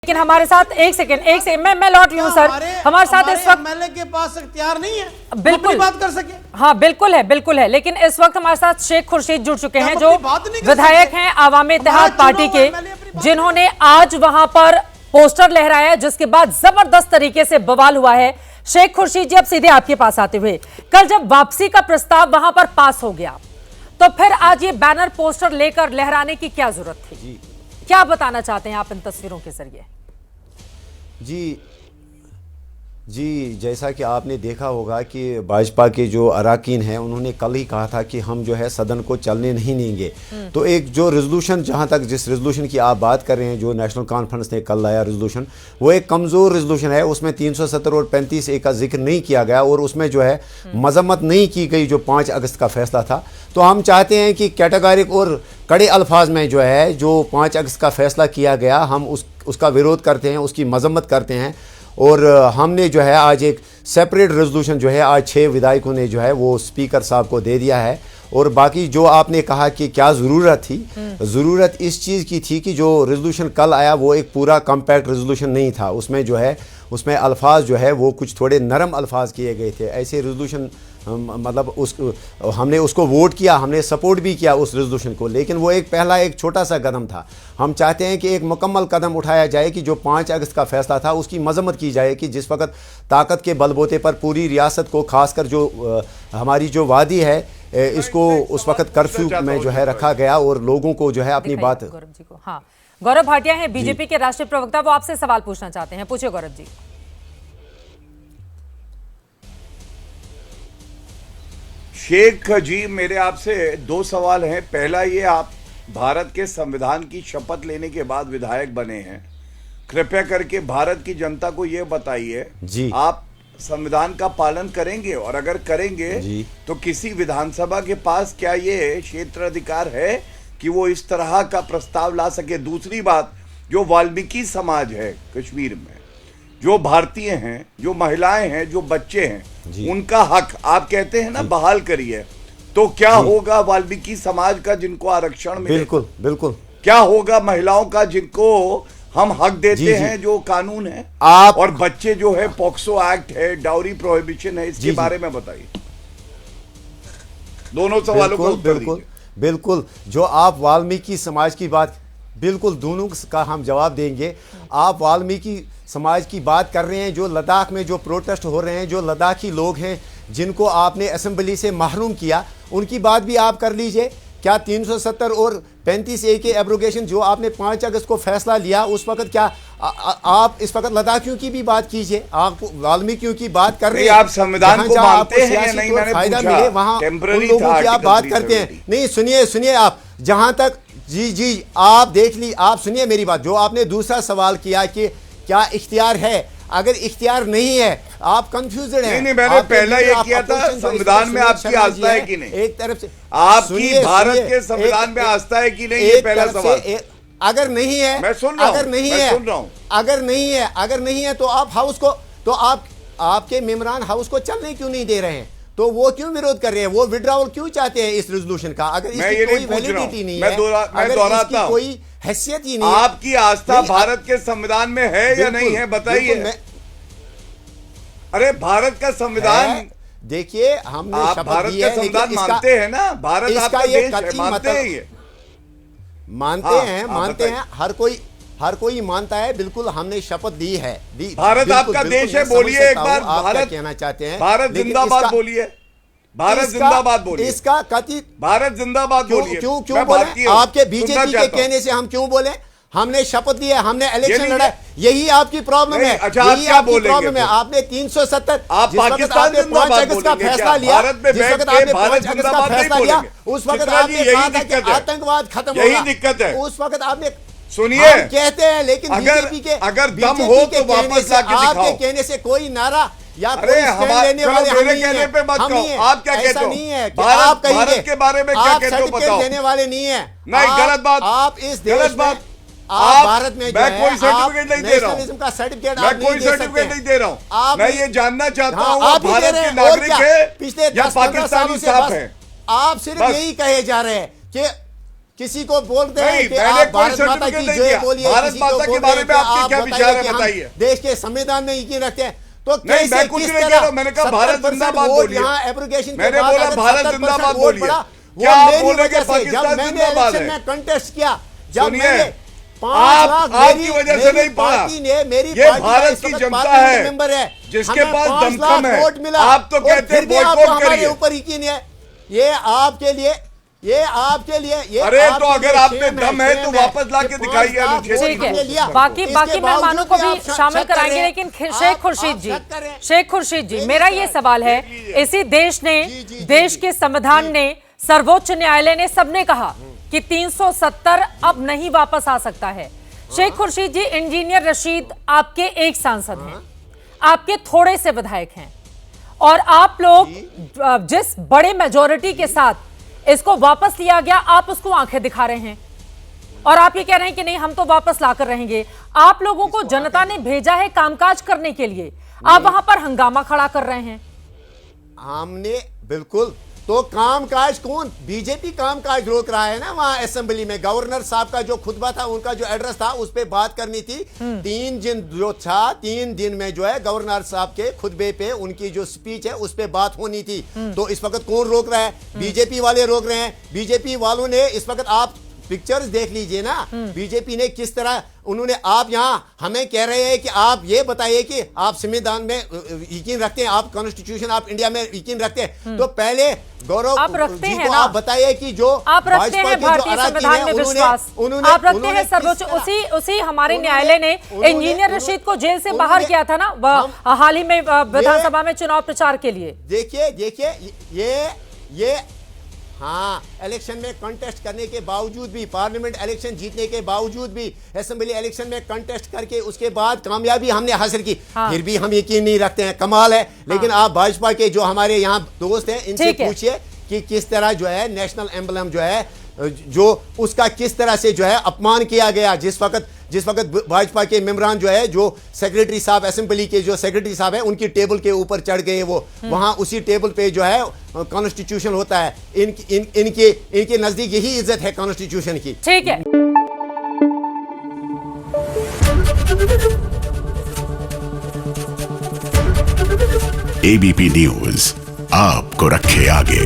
लेकिन हमारे साथ एक सेकंड मैं लौट लूं सर। हमारे साथ इस वक्त एमएलए के पास इख्तियार नहीं है बिल्कुल बात कर सके। हाँ बिल्कुल है लेकिन इस वक्त हमारे साथ शेख खुर्शीद जुड़ चुके हैं जो विधायक हैं आवाम इत्तेहाद पार्टी के, जिन्होंने आज वहां पर पोस्टर लहराया जिसके बाद जबरदस्त तरीके से बवाल हुआ है। शेख खुर्शीद जी, अब सीधे आपके पास आते हुए, कल जब वापसी का प्रस्ताव वहां पर पास हो गया तो फिर आज ये बैनर पोस्टर लेकर लहराने की क्या जरूरत थी? क्या बताना चाहते हैं आप इन तस्वीरों के जरिए? जी, जैसा कि आपने देखा होगा कि भाजपा के जो अराकीन हैं उन्होंने कल ही कहा था कि हम जो है सदन को चलने नहीं देंगे। तो एक जो रेजोल्यूशन, जहां तक जिस रेजोल्यूशन की आप बात कर रहे हैं, जो नेशनल कॉन्फ्रेंस ने कल लाया रेजोल्यूशन, वो एक कमज़ोर रेजोल्यूशन है। उसमें 370 और 35A का जिक्र नहीं किया गया और उसमें जो है मजम्मत नहीं की गई जो 5 अगस्त का फैसला था। तो हम चाहते हैं कि कैटेगरिक और कड़े अल्फाज में जो है जो 5 अगस्त का फैसला किया गया, हम उसका विरोध करते हैं, उसकी मजम्मत करते हैं। और हमने जो है आज एक सेपरेट रेजोल्यूशन जो है आज 6 विधायकों ने जो है वो स्पीकर साहब को दे दिया है। और बाकी जो आपने कहा कि क्या ज़रूरत थी, ज़रूरत इस चीज़ की थी कि जो रेजोल्यूशन कल आया वो एक पूरा कम्पैक्ट रेजोल्यूशन नहीं था। उसमें जो है उसमें अल्फाज जो है वो कुछ थोड़े नरम अल्फाज किए गए थे। ऐसे रेजोल्यूशन मतलब हमने उसको वोट किया, हमने सपोर्ट भी किया उस रेजोल्यूशन को, लेकिन वो एक छोटा सा कदम था। हम चाहते हैं कि एक मुकम्मल कदम उठाया जाए कि जो 5 अगस्त का फैसला था उसकी मजम्मत की जाए कि जिस वक्त ताकत के बलबूते पर पूरी रियासत को, खासकर जो हमारी जो वादी है, इसको उस वक्त कर्फ्यू में जो है रखा गया और लोगों को जो है अपनी बात। गौरव जी को, हाँ, गौरव भाटिया हैं बीजेपी के राष्ट्रीय प्रवक्ता, वो आपसे सवाल पूछना चाहते हैं। पूछिए गौरव जी। शेख जी, मेरे आपसे 2 सवाल हैं। पहला ये, आप भारत के संविधान की शपथ लेने के बाद विधायक बने हैं, कृपया करके भारत की जनता को ये बताइए जी, आप संविधान का पालन करेंगे? और अगर करेंगे तो किसी विधानसभा के पास क्या ये क्षेत्राधिकार है कि वो इस तरह का प्रस्ताव ला सके? दूसरी बात, जो वाल्मीकि समाज है कश्मीर में, जो भारतीय हैं, जो महिलाएं हैं, जो बच्चे हैं, उनका हक आप कहते हैं ना बहाल करिए, तो क्या होगा वाल्मीकि समाज का जिनको आरक्षण मिले? बिल्कुल क्या होगा महिलाओं का जिनको हम हक देते हैं, जो कानून है? आप और बच्चे जो है, पॉक्सो एक्ट है, डाउरी प्रोहिबिशन है, इसके बारे में बताइए। दोनों सवालों का उत्तर दीजिए। बिल्कुल, जो आप वाल्मीकि समाज की बात, बिल्कुल दोनों का हम जवाब देंगे। आप वाल्मीकि समाज की बात कर रहे हैं, जो लद्दाख में जो प्रोटेस्ट हो रहे हैं, जो लद्दाखी लोग हैं जिनको आपने असेंबली से महरूम किया, उनकी बात भी आप कर लीजिए। क्या 370 और 35A के एब्रोगेशन जो आपने 5 अगस्त को फैसला लिया, उस वक्त क्या आप इस वक्त लद्दाखियों की भी बात कीजिए। आप वाल्मीकियों की बात कर रहे हैं, आप संविधान को मानते हैं या नहीं? मैंने फायदा मिले वहां उन लोगों की आप बात करते हैं। नहीं, सुनिए आप, जहां तक जी आप देख ली, आप सुनिए मेरी बात। जो आपने दूसरा सवाल किया कि क्या इख्तियार है, अगर इख्तियार नहीं है, आप कंफ्यूजन है। नहीं, मैंने पहला ये किया था, संविधान में आपकी आस्था है कि नहीं? एक तरफ से आपकी भारत के संविधान में आस्था है कि नहीं, ये पहला सवाल। अगर नहीं है, मैं सुन रहा हूं, अगर नहीं है, अगर नहीं है तो आप हाउस को, तो आपके मेंबरान हाउस को चलने क्यों नहीं दे रहे हैं? तो वो क्यों विरोध कर रहे हैं? वो विड्रॉवल क्यों चाहते हैं इस रेजोल्यूशन का? अगर इसकी कोई वैलिडिटी नहीं है, अगर इसकी कोई हैसियत ही नहीं है, आपकी आस्था भारत के संविधान में है या नहीं है, बताइए। अरे भारत का संविधान, देखिए, हमने आप भारत का संविधान मानते हैं ना? भारत आपका देश है, मानते हैं ये? मानते हैं, हर कोई मानता है। बिल्कुल, हमने शपथ दी है। भारत आपका देश है, बोलिए एक बार। भारत कहना चाहते हैं, भारत जिंदाबाद बोलिए, भारत जिंदाबाद बोलिए, इसका कथित भारत जिंदाबाद बोलिए। क्यों बोले? आपके बीजेपी के कहने से हम क्यों बोले? हमने शपथ ली है, हमने इलेक्शन लड़ा है, यही आपकी प्रॉब्लम है। अच्छा, यही आपकी प्रॉब्लम है। आपने 370, आप पाकिस्तान जिंदाबाद का फैसला लिया, जिस वक्त आपने 5 अगस्त का फैसला लिया, उस वक्त आपने कहा था कि आतंकवाद खत्म होगा। यही दिक्कत है। उस वक्त आपने, सुनिए, कहते हैं, लेकिन बीजेपी के अगर दम हो तो वापस लाके दिखाओ। आपके कहने से कोई नारा या अरे हमारे कहने पे मत कहो। आप क्या कहते हो? नहीं है कि भारत, आप कहेंगे, भारत के बारे में क्या कहते हो बताओ। देने वाले नहीं है। नहीं, गलत बात। आप इस देश गलत बात। आप भारत में मैं कोई सर्टिफिकेट नहीं दे रहा हूं। नेशनलिज्म का सर्टिफिकेट मैं कोई सर्टिफिकेट नहीं दे रहा हूं। मैं ये जानना चाहता हूं, आप भारत के नागरिक है पिछले या पाकिस्तानी साफ है? आप सिर्फ यही कहे जा रहे हैं किसी को बोलते हैं नहीं, कि मैंने आप कोई भारत माता सर्टिफिकेट की नहीं जय दिया। बोलिए, भारत किसी को माता के बोलते बारे हैं में कि आपके आप क्या बताइए विचार है, कि हम बताइए। देश के संविधान में यकीन रखते हैं। तो नहीं, कैसे मैं कुछ किस नहीं कह तरह रहा हूं, मैंने कहा भारत 70% जिंदाबाद वोट बोलिए। यहाँ एब्रोगेशन के मैंने बाद बोला अगर भारत 70% जिंदाबाद वोट बोलिए। पड़ा, क्या वो आप मेरी बोलेंगे वजह से, जब पाकिस्तान मैंने जिंदाबाद इलेक्शन है? में कंटेस्ट किया, जब सुनिए, मैंने 5 आप लाख आपकी वजह से नहीं पड़ा। पार्टी ने, मेरी ये पार्टी का भारत इस की वक्त जनता पार्लियामेंट है, मेंबर है, जिसके हमें पास 5 दमखम लाख है। वोट मिला। आप तो और कहते हैं फिर भी आपको boycott हमारे करिए। ऊपर यकीन है। ये आपके लिए, ये आपके लिए, ये अरे तो आपके अगर लिए आप में shame दम है तो shame वापस ला कि के 5 दिखाइए लाख अनुच्छेद वोट ठीक है, हमने लिया। बाकी इसके बाकी मेहमानों को भी बावजूद आप शामिल शक कर कराएंगे, रहे हैं। लेकिन शेख आप खुर्शीद जी, शक कर रहे हैं। शेख खुर्शीद जी, नहीं, मेरा नहीं, ये सर। सवाल है, इसी देश ने, जी, देश जी, के संविधान ने, सर्वोच्च न्यायालय ने, सबने कहा कि 370 अब नहीं वापस आ सकता है। शेख खुर्शीद जी, इंजीनियर रशीद आपके एक सांसद हैं, आपके थोड़े से विधायक हैं, और आप लोग जिस बड़े मेजोरिटी के साथ इसको वापस लिया गया, आप उसको आंखें दिखा रहे हैं और आप ये कह रहे हैं कि नहीं, हम तो वापस लाकर रहेंगे। आप लोगों को जनता ने भेजा है कामकाज करने के लिए, आप वहां पर हंगामा खड़ा कर रहे हैं। हमने बिल्कुल, तो कामकाज कौन, बीजेपी कामकाज रोक रहा है ना वहां असेंबली में। गवर्नर साहब का जो खुतबा था, उनका जो एड्रेस था, उस पे बात करनी थी। 3 दिन जो था, 3 दिन में जो है गवर्नर साहब के खुतबे पे उनकी जो स्पीच है उस पे बात होनी थी। तो इस वक्त कौन रोक रहा है? बीजेपी वाले रोक रहे हैं। बीजेपी वालों ने इस वक्त, आप पिक्चर्स देख लीजिए ना, बीजेपी ने किस तरह, उन्होंने, आप यहां हमें कह रहे हैं कि आप ये बताइए कि आप संविधान में यकीन रखते हैं, आप कॉन्स्टिट्यूशन, आप इंडिया में यकीन रखते हैं। तो पहले गौरव आप रखते जी हैं को ना? आप बताइए कि जो आप रखते हैं भारतीय संविधान में विश्वास, आप रखते हैं सर्वोच्च, उसी हमारे न्यायालय ने इंजीनियर रशीद को जेल से बाहर किया था ना हाल ही में विधानसभा में चुनाव प्रचार के लिए। देखिए ये हाँ, इलेक्शन में कंटेस्ट करने के बावजूद भी, पार्लियामेंट इलेक्शन जीतने के बावजूद भी, असेंबली इलेक्शन में कंटेस्ट करके उसके बाद कामयाबी हमने हासिल की, फिर भी हम यकीन नहीं रखते हैं। कमाल है। लेकिन आप भाजपा के जो हमारे यहाँ दोस्त हैं, इनसे पूछिए कि किस तरह जो है नेशनल एम्बलम जो है, जो उसका किस तरह से जो है अपमान किया गया। जिस वक्त भाजपा के मेंबरान जो है, जो सेक्रेटरी साहब, असेंबली के जो सेक्रेटरी साहब है, उनकी टेबल के ऊपर चढ़ गए, वो वहां उसी टेबल पे जो है कॉन्स्टिट्यूशन होता है। इनके नजदीक यही इज्जत है कॉन्स्टिट्यूशन की। ठीक है। एबीपी न्यूज आपको रखे आगे।